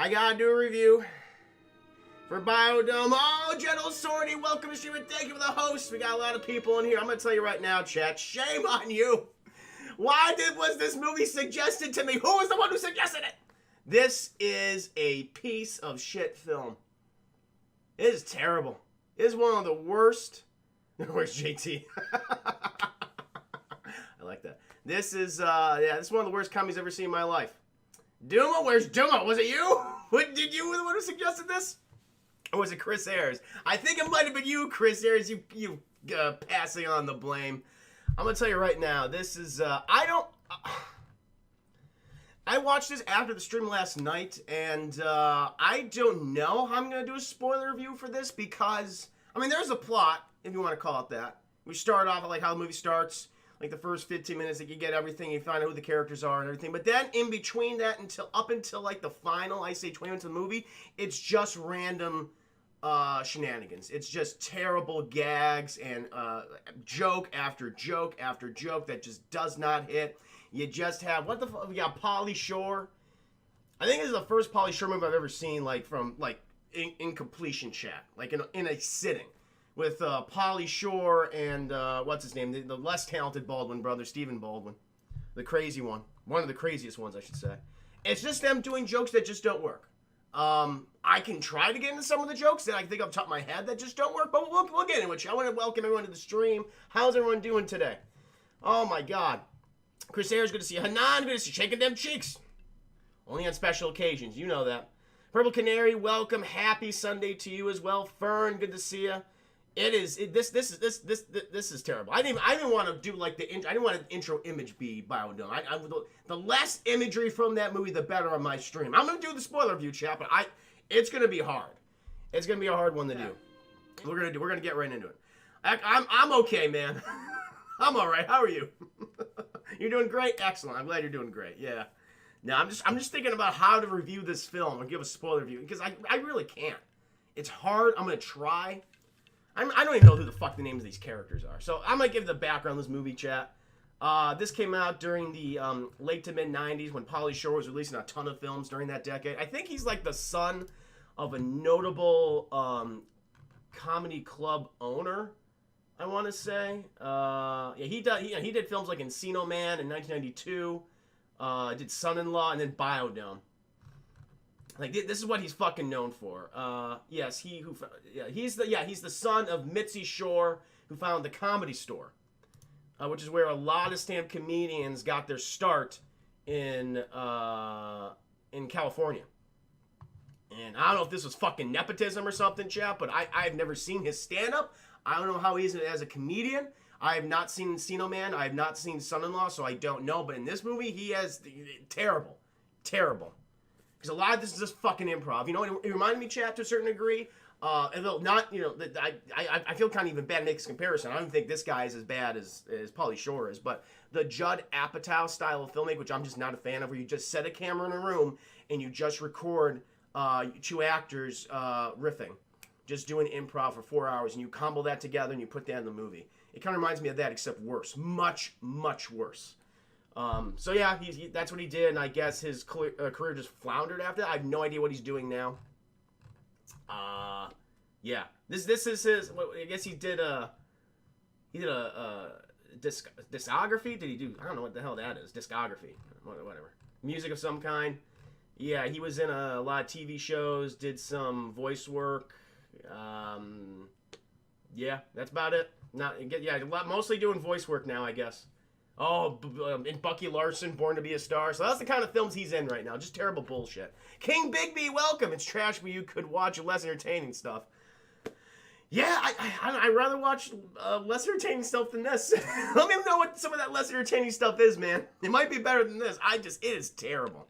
I gotta do a review for Biodome. Oh, General Sorty, welcome to stream and thank you for the host. We got a lot of people in here. I'm gonna tell you right now, chat, shame on you. Why was this movie suggested to me? Who was the one who suggested it? This is a piece of shit film. It is terrible. It is one of the worst. Where's JT? I like that. This is this is one of the worst comedies I've ever seen in my life. Duma, where's Duma? Was it you? Did you were the one who suggested this? Or was it Chris Ayers? I think it might have been you, Chris Ayers. You passing on the blame. I'm gonna tell you right now. This is I watched this after the stream last night, and I don't know how I'm gonna do a spoiler review for this because I mean there's a plot, if you want to call it that. We start off at like how the movie starts. Like the first 15 minutes, like you get everything, you find out who the characters are and everything. But then in between that, up until like the final, I say 20 minutes of the movie, it's just random shenanigans. It's just terrible gags and joke after joke after joke that just does not hit. You just have what the fuck? We got Pauly Shore. I think this is the first Pauly Shore movie I've ever seen like from like in completion chat, like in a sitting. With Pauly Shore and, what's his name? The less talented Baldwin brother, Stephen Baldwin. The crazy one. One of the craziest ones, I should say. It's just them doing jokes that just don't work. I can try to get into some of the jokes that I think off the top of my head that just don't work, but we'll get into it. I want to welcome everyone to the stream. How's everyone doing today? Oh, my God. Chris Ayers, good to see you. Hanan, good to see you. Shaking them cheeks. Only on special occasions. You know that. Purple Canary, welcome. Happy Sunday to you as well. Fern, good to see you. This is terrible. I didn't want to do like I didn't want the intro image be Biodome. The less imagery from that movie, the better on my stream. I'm gonna do the spoiler review, chat, but it's gonna be hard. It's gonna be a hard one to do. We're gonna get right into it. I'm okay, man. I'm all right. How are you? You're doing great. Excellent. I'm glad you're doing great. Yeah. Now I'm just thinking about how to review this film or give a spoiler review because I really can't. It's hard. I'm gonna try. I don't even know who the fuck the names of these characters are. So I'm going to give the background of this movie, chat. This came out during the late to mid-90s when Pauly Shore was releasing a ton of films during that decade. I think he's like the son of a notable comedy club owner, I want to say. Yeah, he did films like Encino Man in 1992. Did Son-in-Law and then Biodome. Like this is what he's fucking known for. Yes, he's the son of Mitzi Shore, who founded the Comedy Store, which is where a lot of stand-up comedians got their start in California. And I don't know if this was fucking nepotism or something, chap, but I've never seen his stand-up. I don't know how he is as a comedian. I have not seen Encino Man. I have not seen Son-in-Law, so I don't know. But in this movie, he has terrible. Because a lot of this is just fucking improv. You know, it reminded me, chat, to a certain degree. And though not, you know, I feel kind of even bad to make this comparison. I don't think this guy is as bad as Pauly Shore is. But the Judd Apatow style of filmmaking, which I'm just not a fan of, where you just set a camera in a room and you just record two actors riffing. Just doing improv for 4 hours. And you combo that together and you put that in the movie. It kind of reminds me of that, except worse. Much, much worse. So yeah, that's what he did, and I guess his career just floundered after that. I have no idea what he's doing now. Yeah, this is his. I guess he did a discography. Did he do? I don't know what the hell that is. Discography, whatever. Music of some kind. Yeah, he was in a lot of TV shows. Did some voice work. Yeah, that's about it. Mostly doing voice work now, I guess. Oh, and Bucky Larson, Born to be a Star. So that's the kind of films he's in right now. Just terrible bullshit. King Bigby, welcome. It's trash, but you could watch less entertaining stuff. Yeah, I'd rather watch less entertaining stuff than this. Let me know what some of that less entertaining stuff is, man. It might be better than this. It is terrible.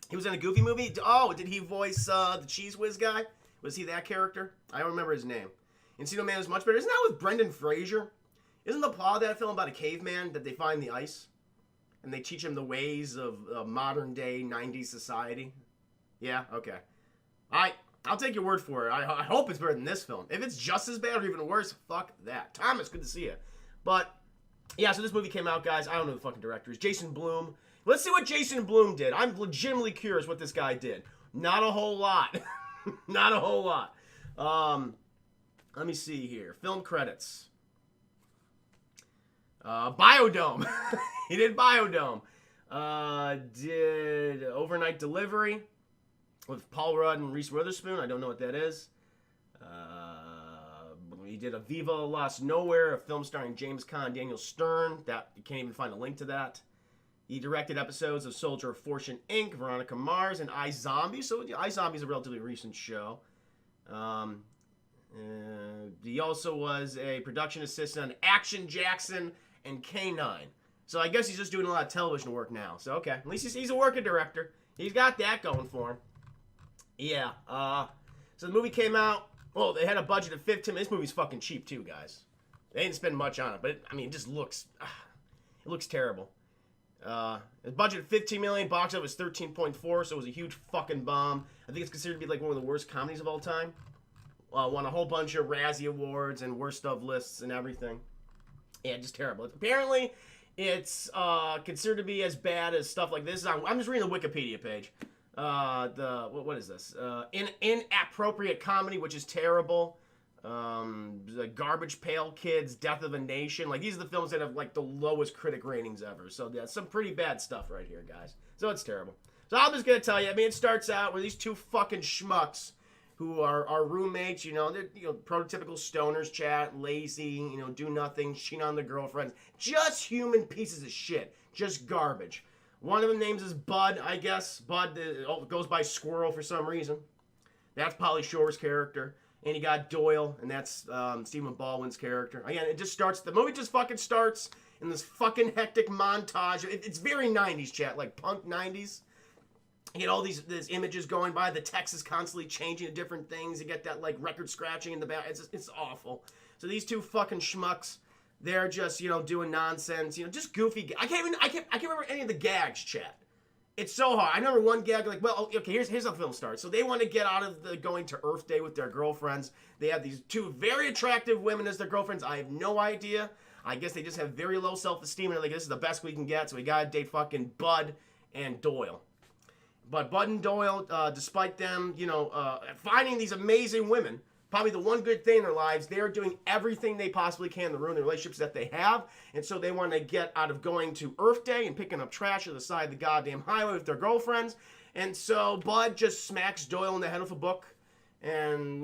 He was in a Goofy movie? Oh, did he voice the Cheese Whiz guy? Was he that character? I don't remember his name. Encino Man is much better. Isn't that with Brendan Fraser? Isn't the plot of that film about a caveman that they find the ice? And they teach him the ways of modern-day 90s society? Yeah? Okay. I'll take your word for it. I hope it's better than this film. If it's just as bad or even worse, fuck that. Thomas, good to see you. But, yeah, so this movie came out, guys. I don't know who the fucking director is. Jason Blum. Let's see what Jason Blum did. I'm legitimately curious what this guy did. Not a whole lot. Not a whole lot. Let me see here. Film credits. Biodome. He did Biodome. Did Overnight Delivery with Paul Rudd and Reese Witherspoon. I don't know what that is. He did A Viva Lost Nowhere, a film starring James Caan and Daniel Stern. That you can't even find a link to that. He directed episodes of Soldier of Fortune Inc., Veronica Mars, and iZombie. So iZombie is a relatively recent show. He also was a production assistant on Action Jackson and K9. So I guess he's just doing a lot of television work now. So okay, at least he's a working director. He's got that going for him. Yeah. So the movie came out. Well, they had a budget of $15 million. This movie's fucking cheap too, guys. They didn't spend much on it, but it just looks, it looks terrible. The budget of $15 million, box office 13.4, so it was a huge fucking bomb. I think it's considered to be like one of the worst comedies of all time. Won a whole bunch of Razzie Awards and worst of lists and everything. Yeah, just terrible. Apparently, it's considered to be as bad as stuff like this. I'm just reading the Wikipedia page. What is this? Inappropriate comedy, which is terrible. The Garbage Pail Kids, Death of a Nation. Like, these are the films that have, like, the lowest critic ratings ever. So, yeah, some pretty bad stuff right here, guys. So, it's terrible. So, I'm just gonna tell you, it starts out with these two fucking schmucks who are roommates, they're, prototypical stoners, chat, lazy, do nothing, cheat on their girlfriends. Just human pieces of shit. Just garbage. One of them names is Bud, I guess. Bud goes by Squirrel for some reason. That's Pauly Shore's character. And you got Doyle, and that's Stephen Baldwin's character. Again, the movie just fucking starts in this fucking hectic montage. It's very 90s, chat, like punk 90s. You get all these images going by. The text is constantly changing to different things. You get that, like, record scratching in the back. It's awful. So these two fucking schmucks, they're just, doing nonsense. Just goofy. I can't remember any of the gags, chat. It's so hard. I remember one gag, like, well, okay, here's how the film starts. So they want to get out of the going to Earth Day with their girlfriends. They have these two very attractive women as their girlfriends. I have no idea. I guess they just have very low self-esteem, and they're like, this is the best we can get, so we gotta date fucking Bud and Doyle. But Bud and Doyle, despite them, finding these amazing women, probably the one good thing in their lives, they're doing everything they possibly can to ruin the relationships that they have. And so they want to get out of going to Earth Day and picking up trash at the side of the goddamn highway with their girlfriends. And so Bud just smacks Doyle in the head with a book. And,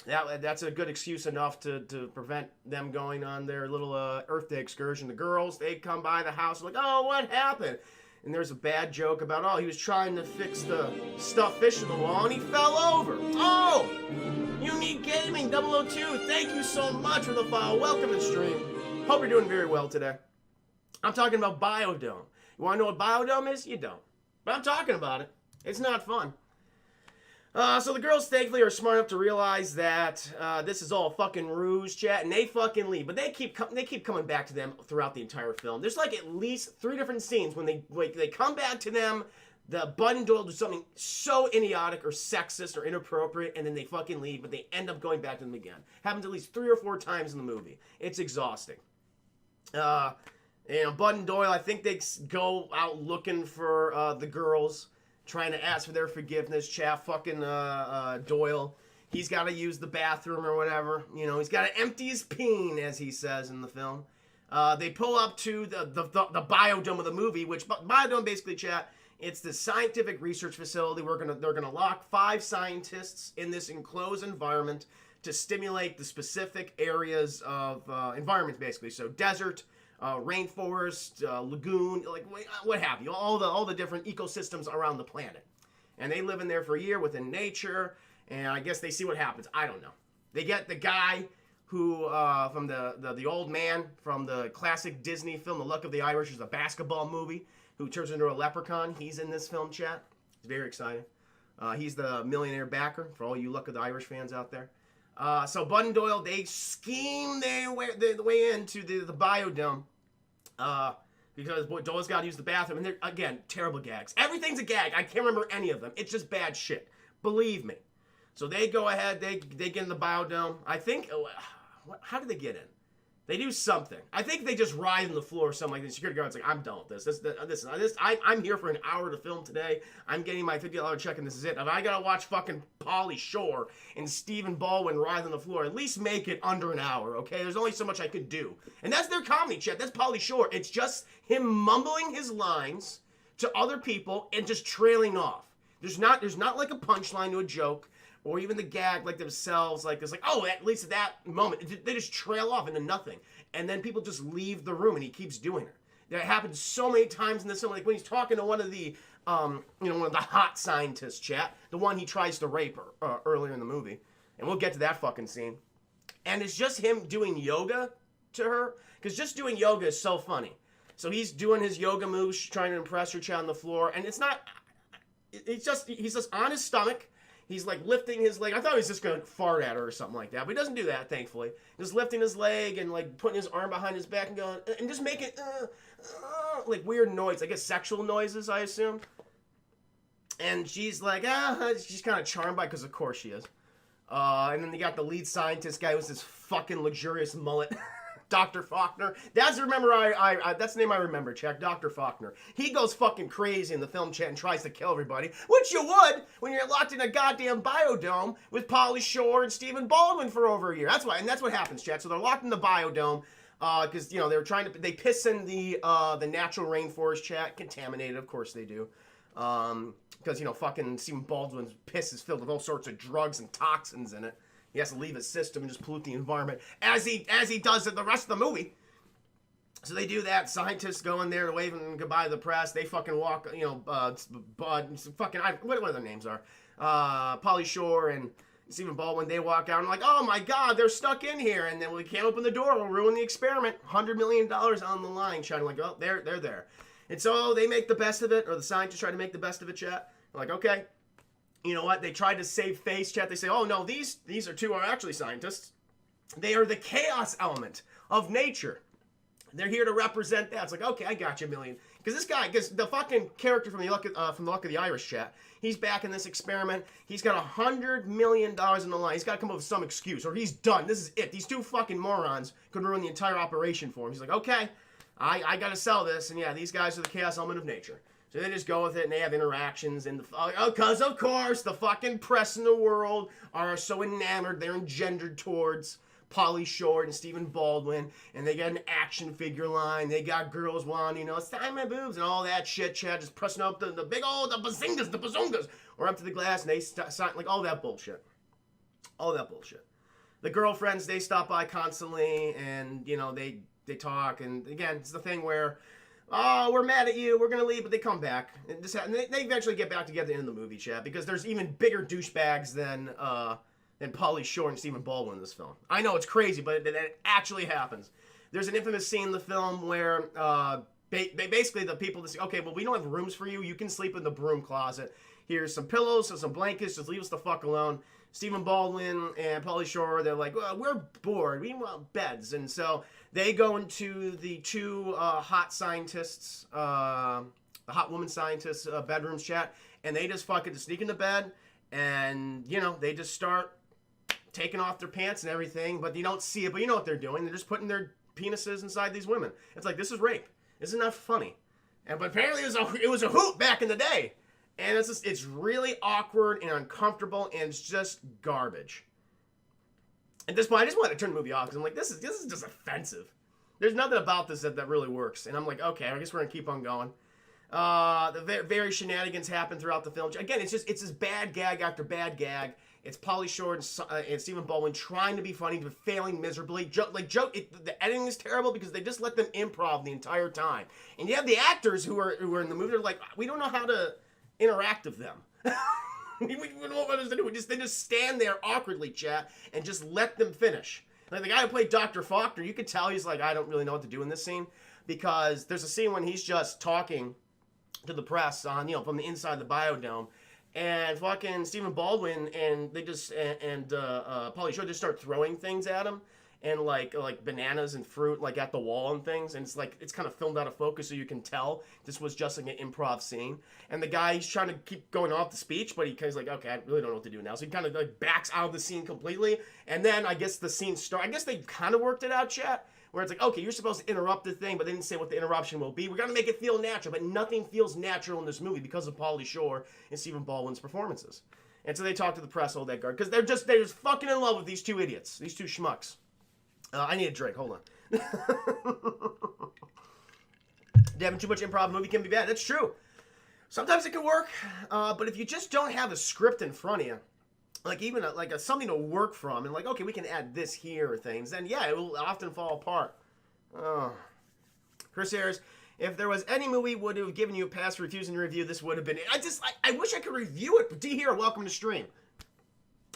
that's a good excuse enough to prevent them going on their little Earth Day excursion. The girls, they come by the house like, oh, what happened? And there's a bad joke about, he was trying to fix the stuffed fish in the wall and he fell over. Oh! Unique Gaming 002, thank you so much for the follow. Welcome to the stream. Hope you're doing very well today. I'm talking about Biodome. You want to know what Biodome is? You don't. But I'm talking about it. It's not fun. So the girls, thankfully, are smart enough to realize that this is all fucking ruse, chat, and they fucking leave. But they keep coming back to them throughout the entire film. There's like at least 3 different scenes when they come back to them. The Bud and Doyle do something so idiotic or sexist or inappropriate, and then they fucking leave. But they end up going back to them again. Happens at least 3 or 4 times in the movie. It's exhausting. Bud and Doyle, I think they go out looking for the girls, trying to ask for their forgiveness. Fucking Doyle, he's got to use the bathroom or whatever. He's got to empty his peen, as he says in the film. They pull up to the biodome of the movie, which biodome basically, chat, it's the scientific research facility. They're gonna lock 5 scientists in this enclosed environment to stimulate the specific areas of environment, basically. So desert, rainforest, lagoon, like what have you, all the different ecosystems around the planet. And they live in there for a year within nature, and I guess they see what happens. I don't know. They get the guy who, from the old man from the classic Disney film, The Luck of the Irish, is a basketball movie, who turns into a leprechaun. He's in this film, chat. It's very exciting. He's the millionaire backer for all you Luck of the Irish fans out there. So Bud and Doyle, they scheme their way into the biodome. Because Doyle's got to use the bathroom. And they're, again, terrible gags. Everything's a gag. I can't remember any of them. It's just bad shit. Believe me. So they go ahead. They get in the biodome. I think... how did they get in? They do something. I think they just ride on the floor or something like that. Security guard's like, I'm done with this. I'm here for an hour to film today. I'm getting my $50 check and this is it. If I gotta watch fucking Pauly Shore and Stephen Baldwin ride on the floor, at least make it under an hour, okay? There's only so much I could do. And that's their comedy, chat. That's Pauly Shore. It's just him mumbling his lines to other people and just trailing off. There's not like a punchline to a joke. Or even the gag like themselves, like it's like, oh, at least at that moment, they just trail off into nothing. And then people just leave the room and he keeps doing it. That happens so many times in this film. Like when he's talking to one of the, one of the hot scientists, chat, the one he tries to rape her, earlier in the movie. And we'll get to that fucking scene. And it's just him doing yoga to her. Because just doing yoga is so funny. So he's doing his yoga moves, trying to impress her, chat on the floor. And it's not, he's just on his stomach. He's like lifting his leg. I thought he was just going to fart at her or something like that. But he doesn't do that, thankfully. Just lifting his leg and like putting his arm behind his back and going, and just making like weird noise. I guess sexual noises, I assume. And she's like, she's kind of charmed by it because of course she is. And then you got the lead scientist guy with this fucking luxurious mullet. Dr. Faulkner. That's the name I remember, check. Dr. Faulkner. He goes fucking crazy in the film, chat, and tries to kill everybody, which you would when you're locked in a goddamn biodome with Pauly Shore and Stephen Baldwin for over a year. That's what happens, chat. So they're locked in the biodome because they piss in the natural rainforest, chat, contaminated. Of course they do. Because fucking Stephen Baldwin's piss is filled with all sorts of drugs and toxins in it. He has to leave his system and just pollute the environment, as he does in the rest of the movie. So they do that. Scientists go in there to wave goodbye to the press. They fucking walk, Bud, fucking, what their names are. Pauly Shore and Stephen Baldwin, they walk out and like, oh my God, they're stuck in here. And then we can't open the door. We'll ruin the experiment. $100 million on the line. Shouting like, oh, they're there. And so they make the best of it, or the scientists try to make the best of it, chat. They're like, okay. You know what? They tried to save face, chat. They say, oh, no, these two are actually scientists. They are the chaos element of nature. They're here to represent that. It's like, okay, I got you, Million. Because the fucking character from the Luck of the Irish, chat, he's back in this experiment. He's got $100 million in the line. He's got to come up with some excuse, or he's done. This is it. These two fucking morons could ruin the entire operation for him. He's like, okay, I got to sell this. And yeah, these guys are the chaos element of nature. So they just go with it, and they have interactions, and because of course the fucking press in the world are so enamored, they're engendered towards Pauly Shore and Stephen Baldwin, and they got an action figure line. They got girls wanting, sign my boobs and all that shit, chat, just pressing up the big old the bazungas, or up to the glass, and they sign like all that bullshit. The girlfriends, they stop by constantly, and they talk, and again, it's the thing where, oh, we're mad at you, we're gonna leave, but they come back. And they eventually get back together in the movie, chat, because there's even bigger douchebags than Pauly Shore and Stephen Baldwin in this film. I know, it's crazy, but it actually happens. There's an infamous scene in the film where basically the people say, okay, well, we don't have rooms for you, you can sleep in the broom closet. Here's some pillows and some blankets, just leave us the fuck alone. Stephen Baldwin and Pauly Shore, they're like, well, we're bored, we want beds. And so they go into the two hot scientists, the hot woman scientists' bedrooms, chat, and they just fucking sneak into bed, and, they just start taking off their pants and everything, but you don't see it, but you know what they're doing. They're just putting their penises inside these women. It's like, this is rape. Isn't that funny? But apparently it was a hoot back in the day. And it's really awkward and uncomfortable, and it's just garbage. At this point, I just wanted to turn the movie off, because I'm like, this is just offensive. There's nothing about this that really works. And I'm like, okay, I guess we're going to keep on going. The very shenanigans happen throughout the film. Again, it's this bad gag after bad gag. It's Pauly Shore and Stephen Baldwin trying to be funny, but failing miserably. The editing is terrible because they just let them improv the entire time. And you have the actors who are in the movie, they're like, we don't know how to interact with them. we don't know what to do. They just stand there awkwardly, chat, and just let them finish. Like the guy who played Dr. Faulkner, you could tell he's like, I don't really know what to do in this scene, because there's a scene when he's just talking to the press on, from the inside the biodome, and fucking Stephen Baldwin and Pauly Shore just start throwing things at him, and like bananas and fruit like at the wall and things, and it's kind of filmed out of focus, so you can tell this was just like an improv scene. And the guy, he's trying to keep going off the speech, but he kind of like, okay, I really don't know what to do now, so he kind of like backs out of the scene completely. And then I guess the scene I guess they kind of worked it out, chat, where it's like, okay, you're supposed to interrupt the thing, but they didn't say what the interruption will be. We're going to make it feel natural, but nothing feels natural in this movie because of Pauly Shore and Stephen Baldwin's performances. And so they talk to the press, hold that guard, because they're just fucking in love with these two idiots, these two schmucks. I need a drink, hold on. Having too much improv in a movie can be bad, that's true. Sometimes it can work, but if you just don't have a script in front of you, like even something to work from, and like, okay, we can add this here or things, then yeah, it will often fall apart. Oh. Chris Ayers, if there was any movie would have given you a pass for refusing to review, this would have been it. I wish I could review it. D here, welcome to stream.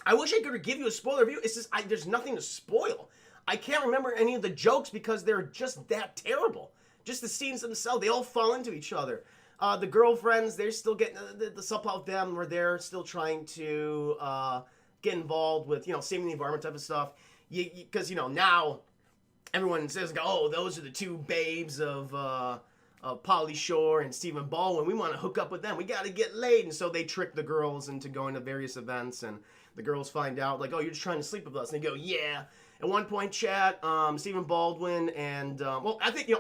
I wish I could give you a spoiler review. It's just, there's nothing to spoil. I can't remember any of the jokes because they're just that terrible. Just the scenes themselves, they all fall into each other. The girlfriends, they're still getting the subplot with them where they're still trying to get involved with, saving the environment type of stuff. Because, now everyone says, oh, those are the two babes of Pauly Shore and Stephen Baldwin. We want to hook up with them. We got to get laid. And so they trick the girls into going to various events. And the girls find out, like, oh, you're just trying to sleep with us. And they go, yeah. At one point, chat, Stephen Baldwin and, I think,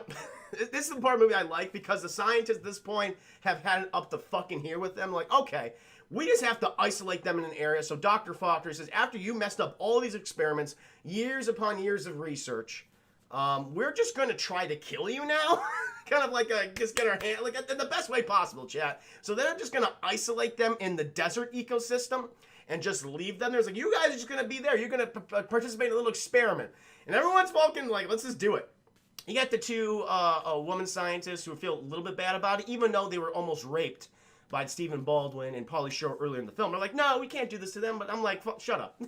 this is the part of the movie I like because the scientists at this point have had it up to fucking here with them. Like, okay, we just have to isolate them in an area. So Dr. Faulkner says, after you messed up all these experiments, years upon years of research, we're just going to try to kill you now. Kind of like just get our hand, like in the best way possible, chat. So they're just going to isolate them in the desert ecosystem and just leave them there. It's like, you guys are just going to be there. You're going to participate in a little experiment. And everyone's fucking like, let's just do it. You got the two woman scientists who feel a little bit bad about it, even though they were almost raped by Stephen Baldwin and Pauly Shore earlier in the film. They're like, no, we can't do this to them. But I'm like, shut up.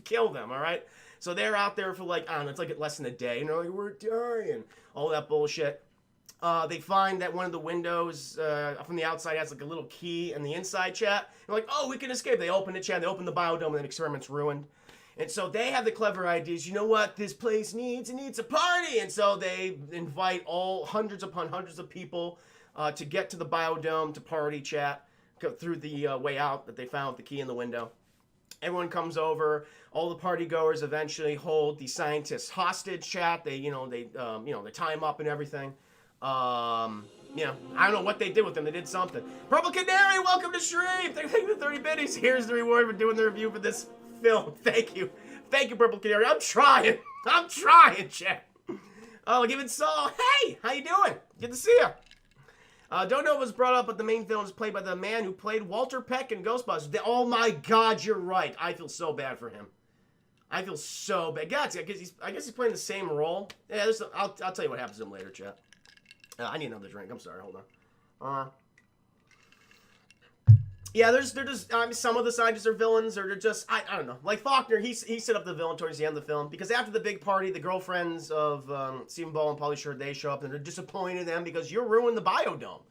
Kill them, all right? So they're out there for like, I don't know, it's like less than a day. And they're like, we're dying. All that bullshit. They find that one of the windows from the outside has like a little key in the inside, chat. They're like, oh, we can escape. They open it, chat. They open the biodome and the experiment's ruined. And so they have the clever ideas. You know what this place needs? It needs a party. And so they invite all hundreds upon hundreds of people to get to the biodome to party, chat, go through the way out that they found with the key in the window. Everyone comes over. All the party goers eventually hold the scientists hostage, chat. They tie them up and everything. I don't know what they did with them. They did something. Purple Canary, welcome to stream. Thank you for 30 biddies. Here's the reward for doing the review for this film. Thank you, Purple Canary. I'm trying, chat. Oh, give it Saul. Hey, how you doing? Good to see you. Don't know if it was brought up, but the main villain is played by the man who played Walter Peck in Ghostbusters. Oh my God, you're right. I feel so bad for him. I feel so bad. God, I guess he's playing the same role. Yeah, I'll tell you what happens to him later, chat. I need another drink. I'm sorry. Hold on. Yeah, they're just some of the scientists are villains, or they're just I don't know. Like Faulkner, he set up the villain towards the end of the film because after the big party, the girlfriends of Stephen Baldwin and Pauly Shore, they show up and they're disappointed in them because you ruined the biodome.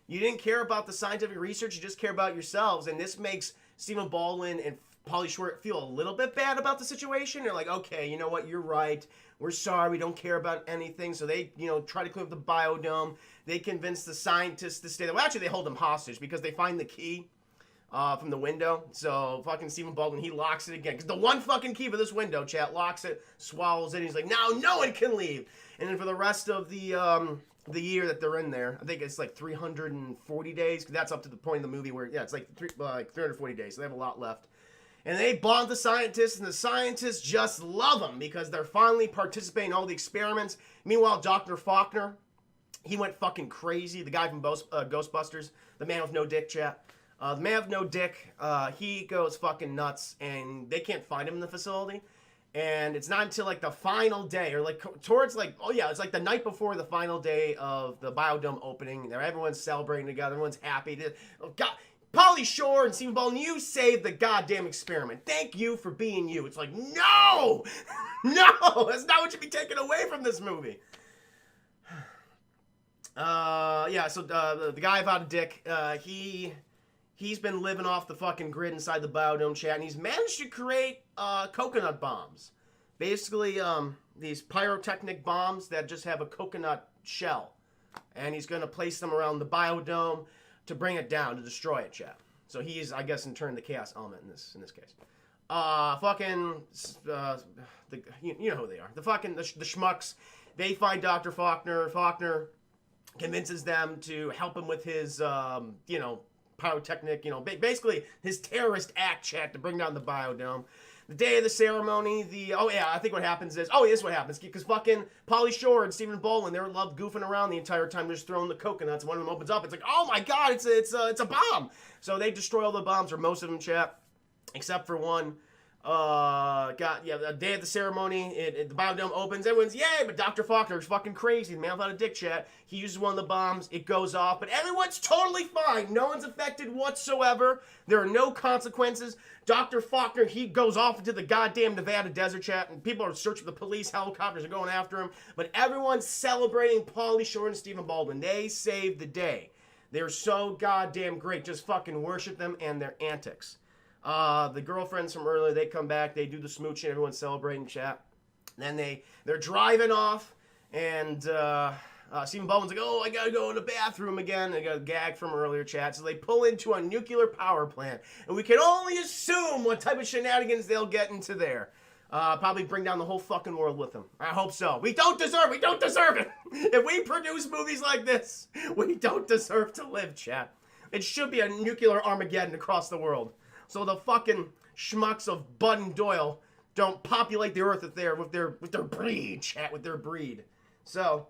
You didn't care about the scientific research, you just care about yourselves, and this makes Stephen Baldwin and Pauly Shore feel a little bit bad about the situation. They're like, okay, you know what, you're right. We're sorry, we don't care about anything. So they, try to clean up the biodome. They convince the scientists to stay there. Well, actually, they hold them hostage because they find the key from the window. So fucking Stephen Baldwin, he locks it again. Because the one fucking key for this window, chat, locks it, swallows it. He's like, now no one can leave. And then for the rest of the year that they're in there, I think it's like 340 days. Cause that's up to the point in the movie where, it's like 340 days. So they have a lot left. And they bond the scientists, and the scientists just love them because they're finally participating in all the experiments. Meanwhile, Dr. Faulkner, he went fucking crazy. The guy from Ghostbusters, the man with no dick, chat. The man with no dick, he goes fucking nuts, and they can't find him in the facility. And it's not until like the final day, or like towards like, it's like the night before the final day of the biodome opening. Everyone's celebrating together. Everyone's happy. God, Pauly Shore and Stephen Baldwin, you saved the goddamn experiment. Thank you for being you. It's like, no! No! That's not what should be taken away from this movie. So the guy about a dick, he's been living off the fucking grid inside the biodome, chat, and he's managed to create coconut bombs. Basically, these pyrotechnic bombs that just have a coconut shell. And he's going to place them around the biodome to bring it down, to destroy it, chat. So he's, I guess, in turn, the chaos element in this case. You know who they are. The schmucks. They find Dr. Faulkner. Faulkner convinces them to help him with his, pyrotechnic, basically his terrorist act, chat, to bring down the biodome. The day of the ceremony, I think what happens is, this is what happens, because fucking Pauly Shore and Stephen Baldwin, they were loved goofing around the entire time, just throwing the coconuts. One of them opens up, it's like, oh my god, it's a bomb. So they destroy all the bombs, or most of them, chat, except for one. The day of the ceremony, the biodome opens, everyone's yay, but Dr. Faulkner's fucking crazy, the man without a dick, chat. He uses one of the bombs, it goes off, but everyone's totally fine. No one's affected whatsoever. There are no consequences. Dr. Faulkner, he goes off into the goddamn Nevada desert, chat, and people are searching the police, helicopters are going after him, but everyone's celebrating Pauly Shore and Stephen Baldwin. They saved the day. They're so goddamn great. Just fucking worship them and their antics. The girlfriends from earlier, they come back, they do the smooching, everyone's celebrating, chat. Then they're driving off, and Stephen Baldwin's like, oh, I gotta go in the bathroom again. I got a gag from earlier, chat. So they pull into a nuclear power plant, and we can only assume what type of shenanigans they'll get into there. Probably bring down the whole fucking world with them. I hope so. We don't deserve it. If we produce movies like this, we don't deserve to live, chat. It should be a nuclear Armageddon across the world. So the fucking schmucks of Bud and Doyle don't populate the earth with their breed, chat, with their breed. So,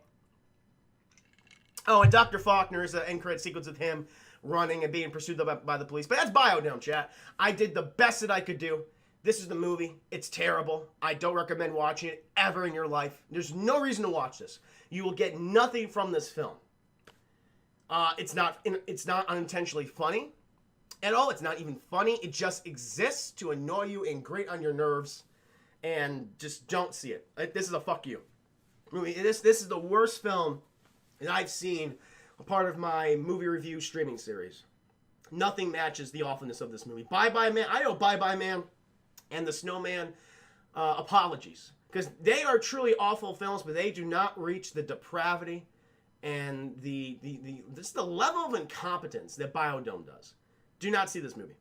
and Dr. Faulkner's an end credit sequence of him running and being pursued by the police. But that's Biodome, chat. I did the best that I could do. This is the movie. It's terrible. I don't recommend watching it ever in your life. There's no reason to watch this. You will get nothing from this film. It's not unintentionally funny at all. It's not even funny. It just exists to annoy you and grate on your nerves, and just don't see it. This is a fuck you movie. This is the worst film that I've seen, a part of my movie review streaming series. Nothing matches the awfulness of this movie. Bye Bye Man. I know Bye Bye Man and The Snowman, apologies, because they are truly awful films, but they do not reach the depravity and the level of incompetence that Biodome does. Do not see this movie.